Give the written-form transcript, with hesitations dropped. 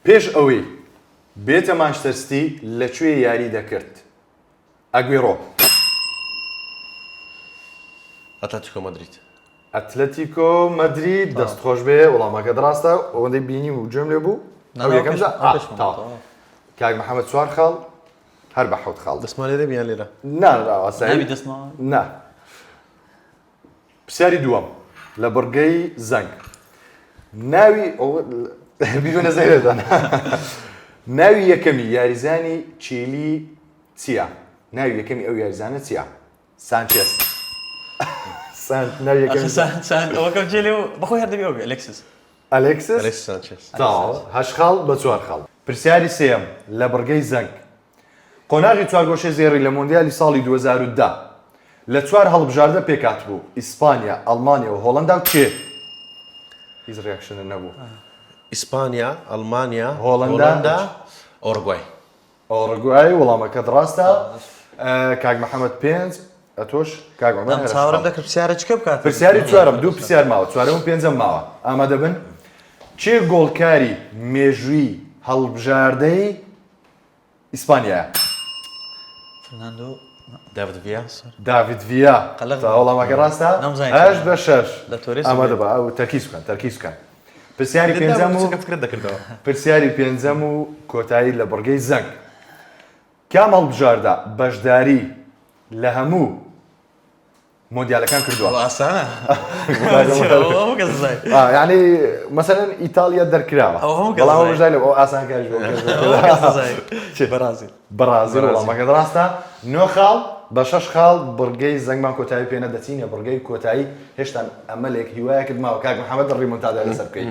پێش ئەوەی بێتە مانچستەر سیتی لەکوێ یاری دەکرد؟ ئەگوێرۆ. ئەتلتیکۆ مەدریت. ئەتلتیکۆ مەدریت دەستخۆش بێ وەڵامەکە دراستە ئەوەندەی بینیم و گوێم لێ بوو ئەو یەکەمدا کاک محەممەد چوار خاڵ هەر بە حەوت خاڵ دەستمان لێرە بیان لێرە ناوی دەستمان نا پرسیاری دووەم لە بڕگەی زەنگ ناوی بیرۆ نەزەیرەدان ناوی یەکەمی یاریزانی چیلی چییە؟ ناوی یەکەمی ئەو یاریزانە چییە؟ سانچێز ناوی یەکەمی ئەوەکەم جێلێ و بەخۆی هەردەبی ئەو ئەلێکسس ئەلێکسس سانچێز هەش خاڵ بە چوار خاڵ. پرسیاری سێم لە بڕگەی زەنگ قۆناغی چوارگۆشەی زێڕی لە مۆندیالی ساڵی 2010 لە چوار هەڵبژاردە پێکات بوو ئیسپانیا، ئەڵمانیا و هۆڵەندا و کێ؟ هیچ ڕێکشنە نەبوو. ئیسپانیا، ئەڵمانیا، هۆڵەندا، ئۆرگوای. ئۆرگوای وەڵامەکەت ڕاستە. کاک محەممەد پێنج ئەتۆش کاک عومەر چاوەڕێم دەکرد پرسیارە چ بکات؟ پرسیاری چوارم دوو پرسیار ماوە چوارەم و پێنجەم ماوە ئامادە بن؟ چێ گۆڵکاری مێژووی هەڵبژاردەی ئیسپانیایە؟ فرناندۆ داڤید ڤیا. داڤید ڤیا وەڵامەکە ڕاستە؟ هەش بە شەش لە تۆرێس ئامادە بە ئەو تەرکیز بکەن. پرسیاری پێنجەم و پرسیاری پێنجەم و کۆتایی لە بڕگەی زەنگ کام هەڵبژاردە بەشداری لە هەموو مۆندیالەکان کردووە؟ ئاسانە یعنی مەسەلەن ئیتالیا دەرکراوە بەڵام بەشداری ئەو ئاسانکاری بەرازیل وەڵامەکەت ڕاستە. 9 خاڵ بە 6 خاڵ بڕگەی زەنگمان کۆتایی پێ نەدەچینە بڕگەی کۆتایی هێشتا ئەمەلێک هیوایەکت ماوە کاک محەممەد ڕیمۆنتادا لەسەر بکەیت.